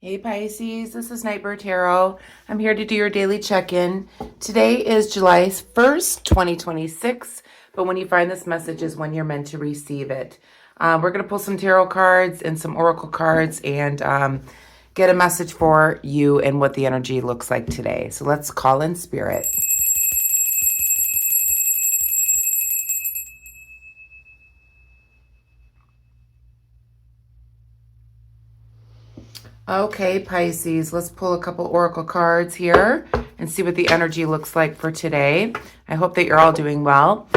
Hey Pisces, this is Nightbird Tarot. I'm here to do your daily check-in. Today is July 1st, 2026, but when you find this message is when you're meant to receive it. We're going to pull some tarot cards and some oracle cards and get a message for you and what the energy looks like today. So let's call in spirit. Okay, Pisces, let's pull a couple oracle cards here and see what the energy looks like for today. I hope that you're all doing well.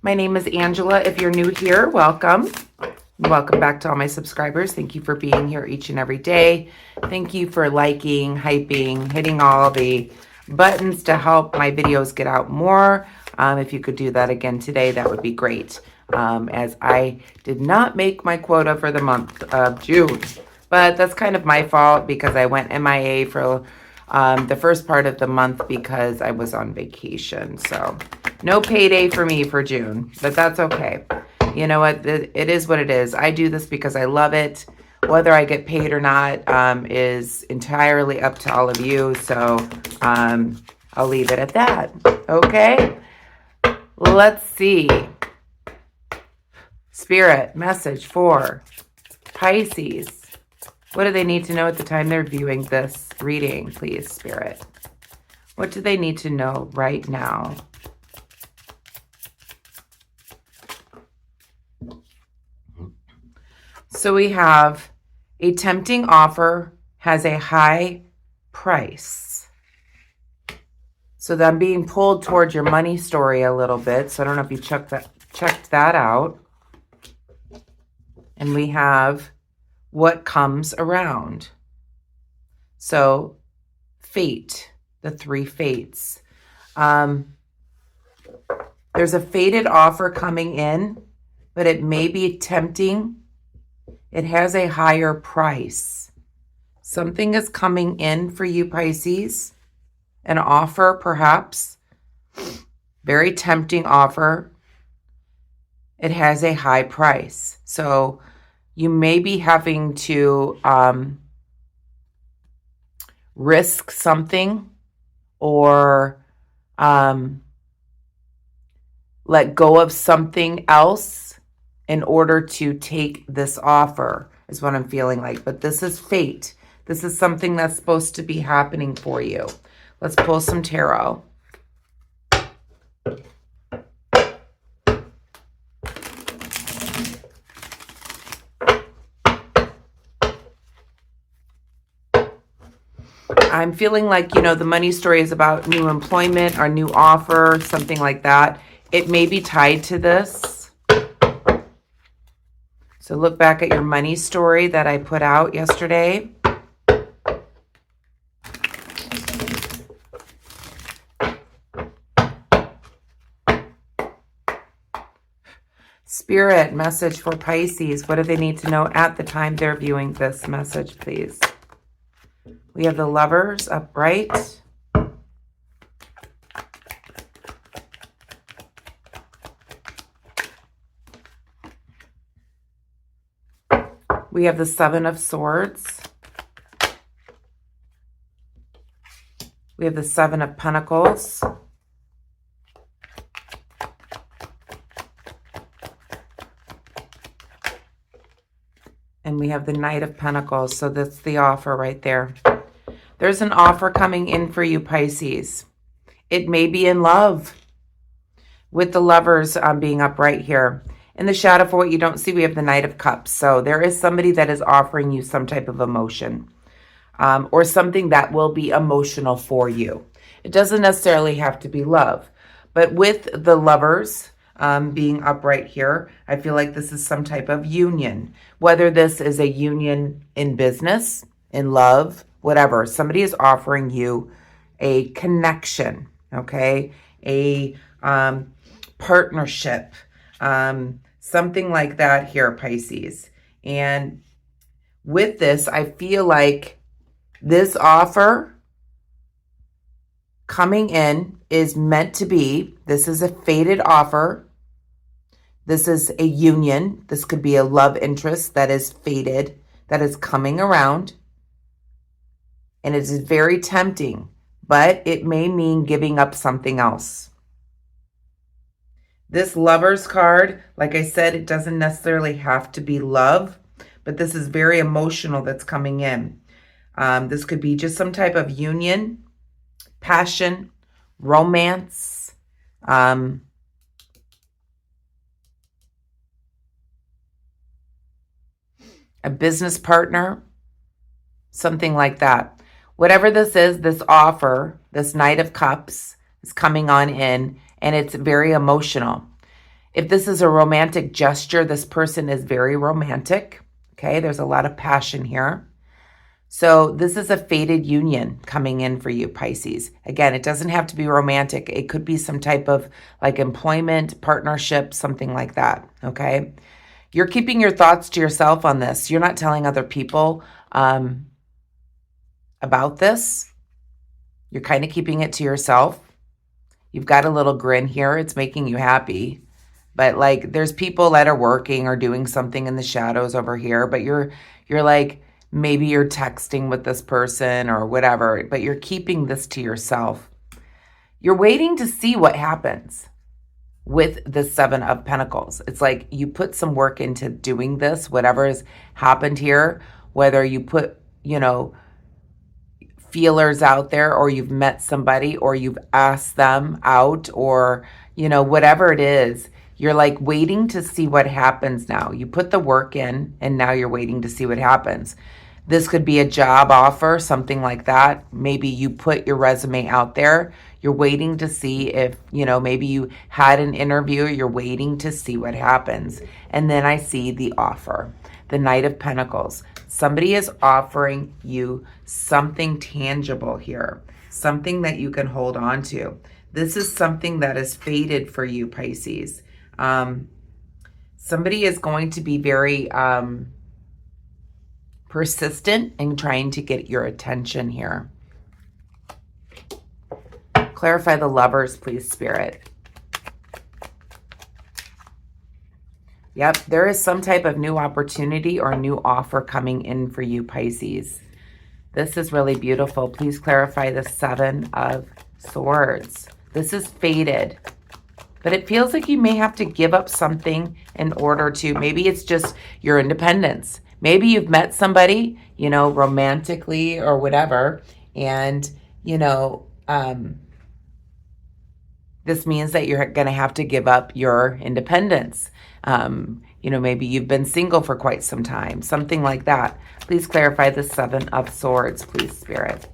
My name is Angela. If you're new here, welcome. Welcome back to all my subscribers. Thank you for being here each and every day. Thank you for liking, hyping, hitting all the buttons to help my videos get out more. If you could do that again today, that would be great. As I did not make my quota for the month of June. But that's kind of my fault because I went MIA for the first part of the month because I was on vacation. So no payday for me for June, but that's okay. You know what? It is what it is. I do this because I love it. Whether I get paid or not is entirely up to all of you. So I'll leave it at that. Okay? Let's see. Spirit message for Pisces. What do they need to know at the time they're viewing this reading, please, Spirit? What do they need to know right now? So we have a tempting offer has a high price. So I'm being pulled towards your money story a little bit. So I don't know if you checked that out. And we have what comes around. So fate, the three fates. There's a fated offer coming in, but it may be tempting. It has a higher price. Something is coming in for you, Pisces. An offer, perhaps. Very tempting offer. It has a high price. So you may be having to risk something or let go of something else in order to take this offer, is what I'm feeling like. But this is fate. This is something that's supposed to be happening for you. Let's pull some tarot. I'm feeling like, you know, the money story is about new employment or new offer, something like that. It may be tied to this. So look back at your money story that I put out yesterday. Spirit message for Pisces. What do they need to know at the time they're viewing this message, please? We have the Lovers upright. We have the Seven of Swords. We have the Seven of Pentacles. And we have the Knight of Pentacles. So that's the offer right there. There's an offer coming in for you, Pisces. It may be in love with the Lovers being upright here. In the shadow for what you don't see, we have the Knight of Cups. So there is somebody that is offering you some type of emotion or something that will be emotional for you. It doesn't necessarily have to be love. But with the Lovers being upright here, I feel like this is some type of union. Whether this is a union in business, in love, whatever. Somebody is offering you a connection, okay? A partnership, something like that here, Pisces. And with this, I feel like this offer coming in is meant to be. This is a fated offer. This is a union. This could be a love interest that is fated, that is coming around. And it is very tempting, but it may mean giving up something else. This Lovers card, like I said, it doesn't necessarily have to be love, but this is very emotional that's coming in. This could be just some type of union, passion, romance, a business partner, something like that. Whatever this is, this offer, this Knight of Cups is coming on in, and it's very emotional. If this is a romantic gesture, this person is very romantic. Okay, there's a lot of passion here. So this is a fated union coming in for you, Pisces. Again, it doesn't have to be romantic. It could be some type of like employment, partnership, something like that, okay? You're keeping your thoughts to yourself on this. You're not telling other people about this. You're kind of keeping it to yourself. You've got a little grin here. It's making you happy. But like there's people that are working or doing something in the shadows over here, but you're like, maybe you're texting with this person or whatever, but you're keeping this to yourself. You're waiting to see what happens with the Seven of Pentacles. It's like you put some work into doing this, whatever has happened here, whether you put, feelers out there, or you've met somebody, or you've asked them out, or, whatever it is. You're like waiting to see what happens now. You put the work in, and now you're waiting to see what happens. This could be a job offer, something like that. Maybe you put your resume out there. You're waiting to see if, maybe you had an interview. You're waiting to see what happens. And then I see the offer, the Knight of Pentacles. Somebody is offering you something tangible here, something that you can hold on to. This is something that is fated for you, Pisces. Somebody is going to be very persistent in trying to get your attention here. Clarify the Lovers, please, Spirit. Yep, there is some type of new opportunity or new offer coming in for you, Pisces. This is really beautiful. Please clarify the Seven of Swords. This is fated, but it feels like you may have to give up something in order to, maybe it's just your independence. Maybe you've met somebody, romantically or whatever, and, this means that you're going to have to give up your independence. Maybe you've been single for quite some time, something like that. Please clarify the Seven of Swords, please, Spirit.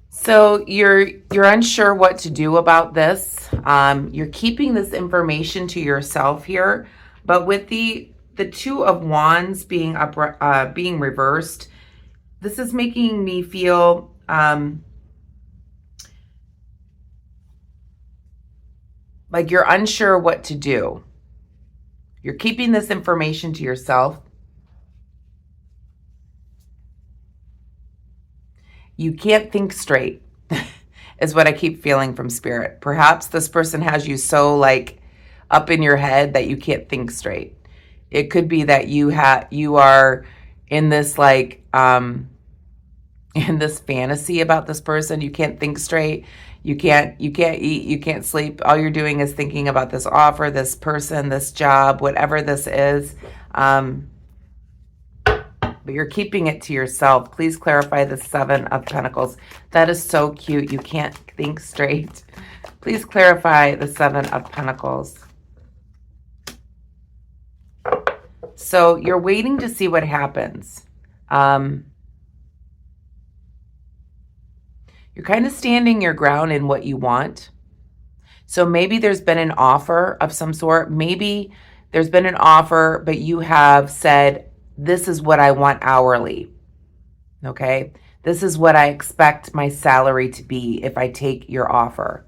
So you're unsure what to do about this. You're keeping this information to yourself here, but with the Two of Wands being being reversed, this is making me feel like you're unsure what to do. You're keeping this information to yourself. You can't think straight is what I keep feeling from Spirit. Perhaps this person has you so like up in your head that you can't think straight. It could be that you are in this like in this fantasy about this person. You can't think straight. You can't eat, you can't sleep. All you're doing is thinking about this offer, this person, this job, whatever this is. But you're keeping it to yourself. Please clarify the Seven of Pentacles. That is so cute. You can't think straight. Please clarify the Seven of Pentacles. So you're waiting to see what happens. You're kind of standing your ground in what you want. So maybe there's been an offer of some sort. Maybe there's been an offer, but you have said, this is what I want hourly. Okay? This is what I expect my salary to be if I take your offer.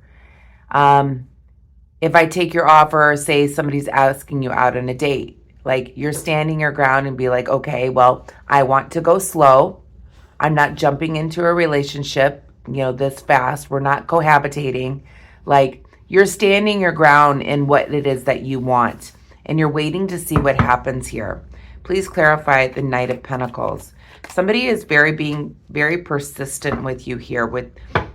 If I take your offer, say somebody's asking you out on a date, like you're standing your ground and be like, okay, well, I want to go slow. I'm not jumping into a relationship, this fast. We're not cohabitating. Like you're standing your ground in what it is that you want. and you're waiting to see what happens here. Please clarify the Knight of Pentacles. Somebody is being very persistent with you here with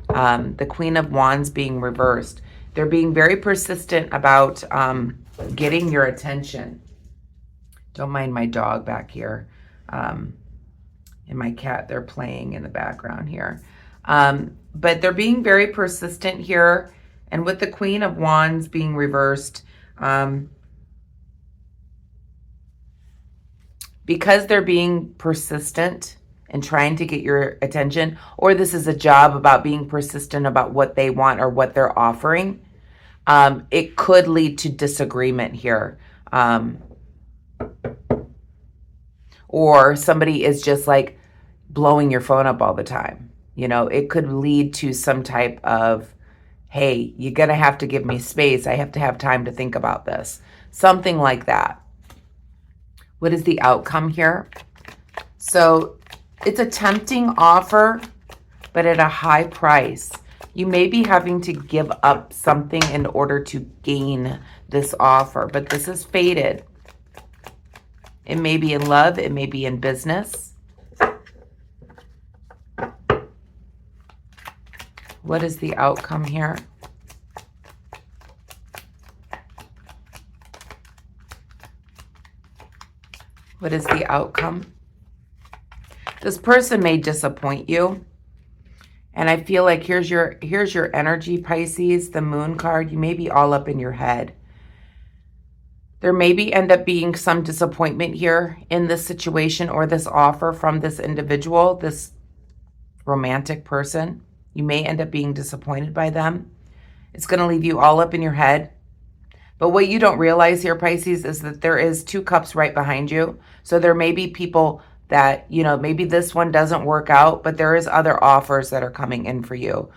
the Queen of Wands being reversed. They're being very persistent about getting your attention. Don't mind my dog back here. And my cat, they're playing in the background here. But they're being very persistent here. And with the Queen of Wands being reversed, because they're being persistent and trying to get your attention, or this is a job about being persistent about what they want or what they're offering, it could lead to disagreement here. Or somebody is just like blowing your phone up all the time. You know, it could lead to some type of, hey, you're going to have to give me space. I have to have time to think about this. Something like that. What is the outcome here? So it's a tempting offer, but at a high price. You may be having to give up something in order to gain this offer, but this is fated. It may be in love. It may be in business. What is the outcome here? What is the outcome? This person may disappoint you. And I feel like here's your energy, Pisces, the Moon card. You may be all up in your head. There may end up being some disappointment here in this situation or this offer from this individual, this romantic person. You may end up being disappointed by them. It's going to leave you all up in your head. But what you don't realize here, Pisces, is that there is 2 cups right behind you. So there may be people that, you know, maybe this one doesn't work out, but there is other offers that are coming in for you,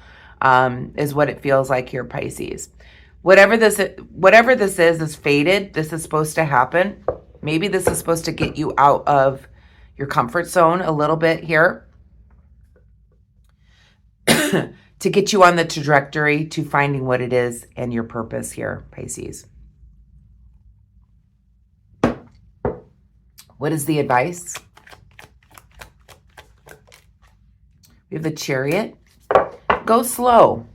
is what it feels like here, Pisces. Whatever this is fated. This is supposed to happen. Maybe this is supposed to get you out of your comfort zone a little bit here to get you on the trajectory to finding what it is and your purpose here, Pisces. What is the advice? We have the Chariot. Go slow.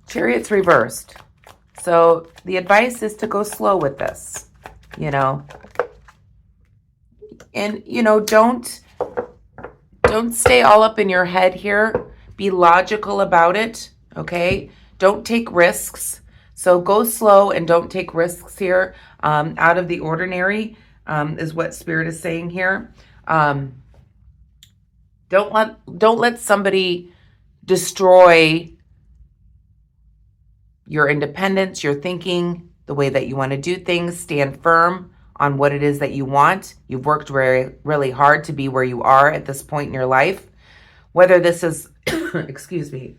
Chariot's reversed. So the advice is to go slow with this, you know. And, you know, don't stay all up in your head here. Be logical about it, okay? Don't take risks. So go slow and don't take risks here. Out of the ordinary is what Spirit is saying here. Don't let somebody destroy your independence, your thinking, the way that you want to do things. Stand firm on what it is that you want. You've worked really hard to be where you are at this point in your life. Whether this is, excuse me,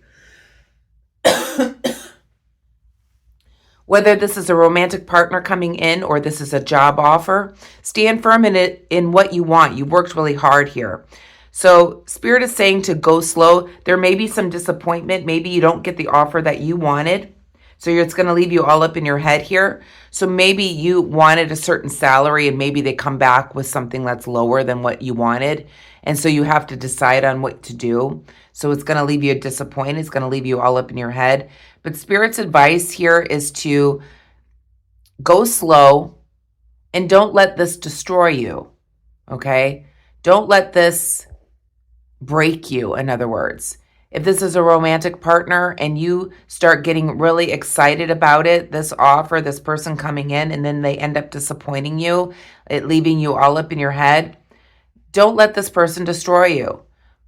whether this is a romantic partner coming in or this is a job offer, stand firm in what you want. You worked really hard here. So Spirit is saying to go slow. There may be some disappointment. Maybe you don't get the offer that you wanted. So it's going to leave you all up in your head here. So maybe you wanted a certain salary and maybe they come back with something that's lower than what you wanted. And so you have to decide on what to do. So it's going to leave you disappointed. It's going to leave you all up in your head. But Spirit's advice here is to go slow and don't let this destroy you. Okay? Don't let this break you, in other words. If this is a romantic partner and you start getting really excited about it, this offer, this person coming in, and then they end up disappointing you, it leaving you all up in your head, don't let this person destroy you.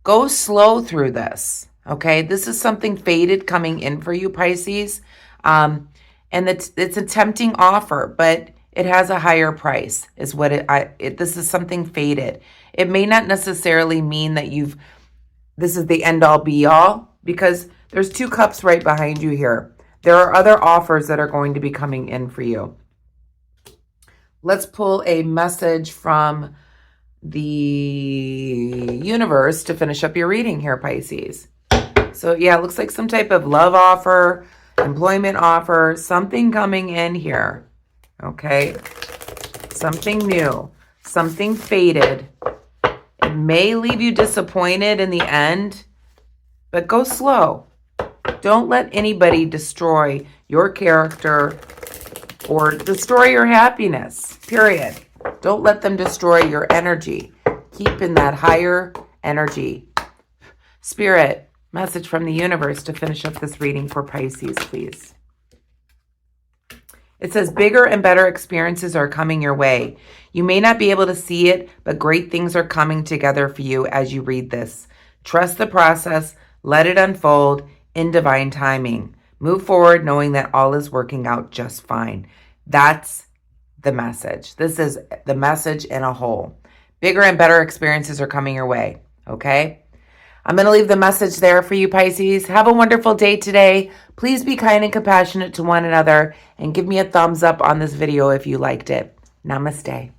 Go slow through this, okay? This is something fated coming in for you, Pisces. And it's a tempting offer, but it has a higher price, is what this is something fated. It may not necessarily mean that this is the end all be all, because there's 2 cups right behind you here. There are other offers that are going to be coming in for you. Let's pull a message from the universe to finish up your reading here, Pisces. So yeah, it looks like some type of love offer, employment offer, something coming in here. Okay. something new, something faded. It may leave you disappointed in the end, but go slow. Don't let anybody destroy your character or destroy your happiness, period. Don't let them destroy your energy. Keep in that higher energy. Spirit, message from the universe to finish up this reading for Pisces, please. It says bigger and better experiences are coming your way. You may not be able to see it, but great things are coming together for you as you read this. Trust the process. Let it unfold in divine timing. Move forward knowing that all is working out just fine. That's the message. This is the message in a whole. Bigger and better experiences are coming your way, okay? I'm going to leave the message there for you, Pisces. Have a wonderful day today. Please be kind and compassionate to one another and give me a thumbs up on this video if you liked it. Namaste.